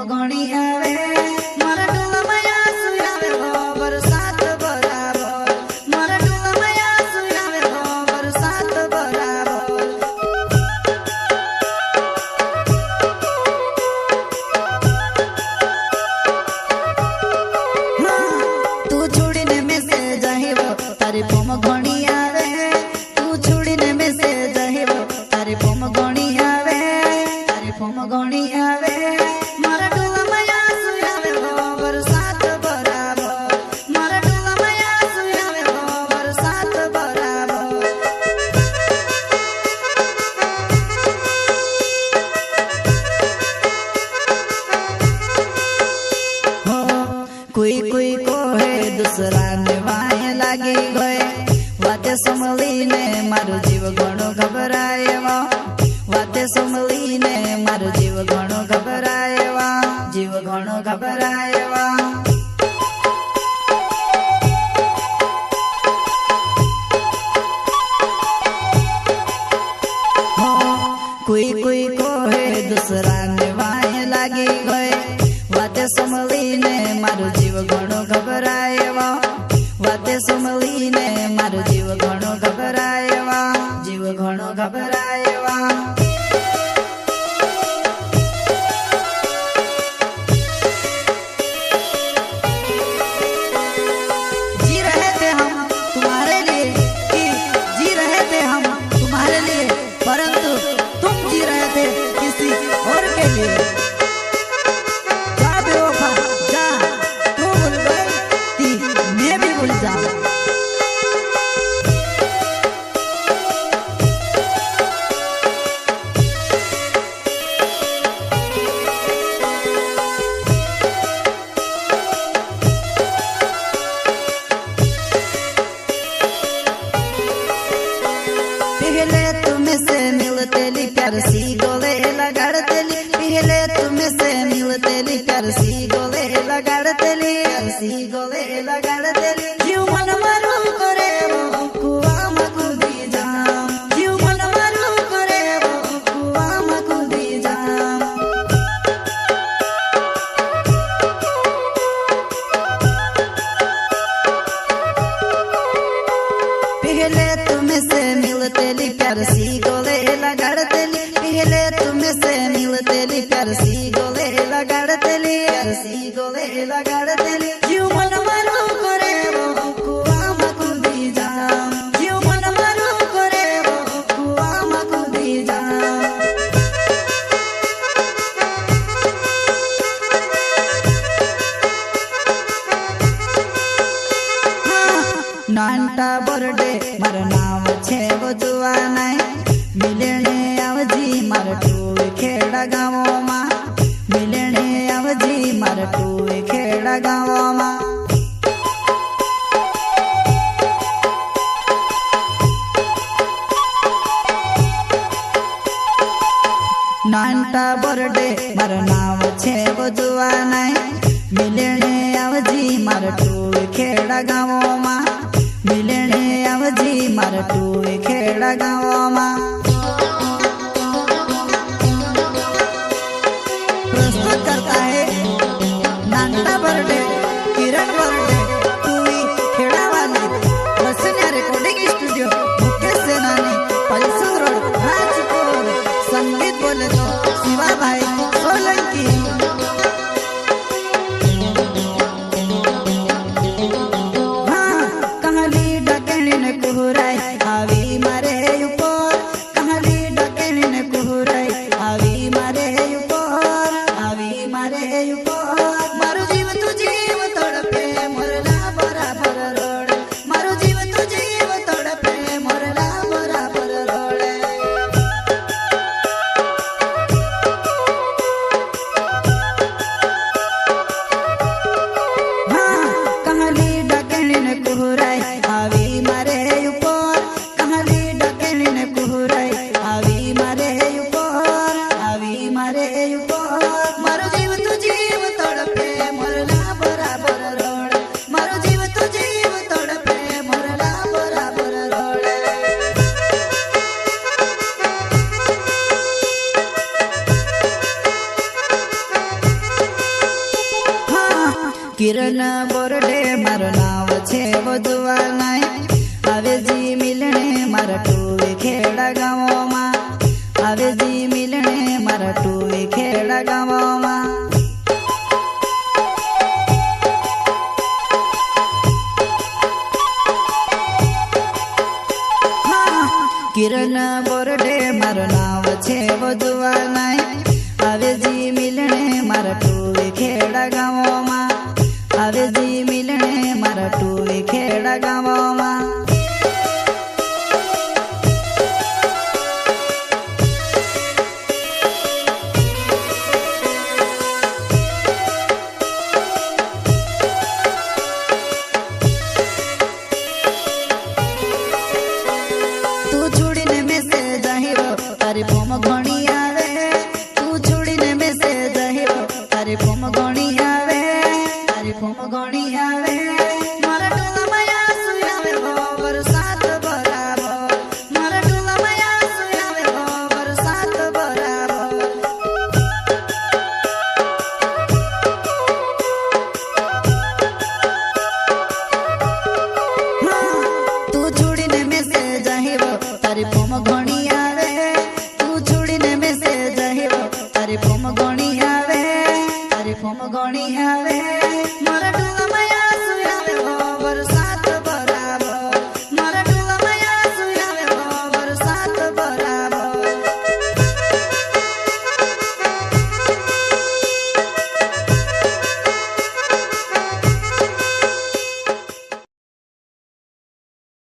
घणी आवे मारा डोला मया सुयावे हो बरसात बराबर मारा डोला मया सुयावे हो बरसात बराबर तू छोड़ीने में से जाहिबो तारी पोम घणी आवे तू छोड़ीने में से जाहिबो तारी पोम घणी आवे तारी पोम घणी आवे मारा डोला मया सुयावे हो बरसात बराबर मारा डोला मया सुयावे हो बरसात बराबर हो कोई कोई को है दूसरा ने वाय लागी गए वाते समलीने मारो जीव घणो घबराएवा वाते समलीने मारो जीव घणो घबराएवा जीव घणो घबराएवा हो कोई कोई को है दूसरा ने वाय लागी गए वाते समलीने मारो जीव घणो घबराएवा वाते समलीने मारो जीव घणो घबराएवा जीव घणो घबराएवा जी रहे थे हम तुम्हारे लिए कि जी रहे थे हम तुम्हारे लिए परंतु तुम जी रहे थे किसी और के लिए जा बेवफा जा तू भूल गई मैं भी भूल जाऊं पहले तुमसे मिलते ली प्यार सी गोले लगाड़ते ली पहले तुमसे मिलते ली प्यार सी गोले लगाड़ते ली सी गोले लगाड़ते ली जीव मन मारू करे वो कुआ मकुदी जाम जीव मन मारू करे वो कुआ मकुदी जाम पहले तुमसे मिलते ली प्यार सी गोले लगाड़ते ली पहले तुमसे मिलते ली प्यार सी गोले लगाड़ते ली सी गोले लगाड़ते ली जीव मन मारू करे वो कुआ मकुदी जाम जीव मन मारू करे वो कुआ मकुदी जाम नानटा बर्थडे मारो नाम छे वो जुवानाय मिलने आवजी मारो टूवे खेड़ा गावो मा मिलने आवजी मारो टूवे खेड़ा गावो मा नानटा बर्थडे मारो नाम छे वो जुवानाय मिलने आवजी मारो टूवे खेड़ा गावो मा मिलने आवजी मारा टूवे खेड़ा गावो मा प्रस्तुत करता है नानटा बर्थडे किरण बर्थडे टूवी खेड़ा वाली वसन्या रिकॉर्डिंग स्टूडियो मुकेश सेनानी पलसद रोड राजपुर संगीत बोले तो शिवा भाई सोलंकी किरण बोरडे मारो नाव छे वधुआ नाय आवे जी मिलने मारा टूवे खेड़ा गाँव मां आवे जी मिलने मारा टूवे खेड़ा गाँव मां किरण बोरडे मारो नाव छे वधुआ नाय आवे जी मिलने मारा टूवे खेड़ा गाँव मां आवे जी मिलने मारा टूवे खेड़ा गाँव मां तू छुड़ीने में से जहिरो तारी फोम घणी आवे तू छुड़ीने में से जहिरो तारी फोम घणी आवे तारी फोम घणी आवे मारा टोला माया सुयावे हो बरसात बराबर मारा टोला माया सुयावे हो बरसात बराबर तू छुड़ीने में से जहिरो तारी फोम घणी आवे तू छुड़ीने में से जहिरो तारी फोम घणी आवे तारी फोम घणी आवे मारा टोला माया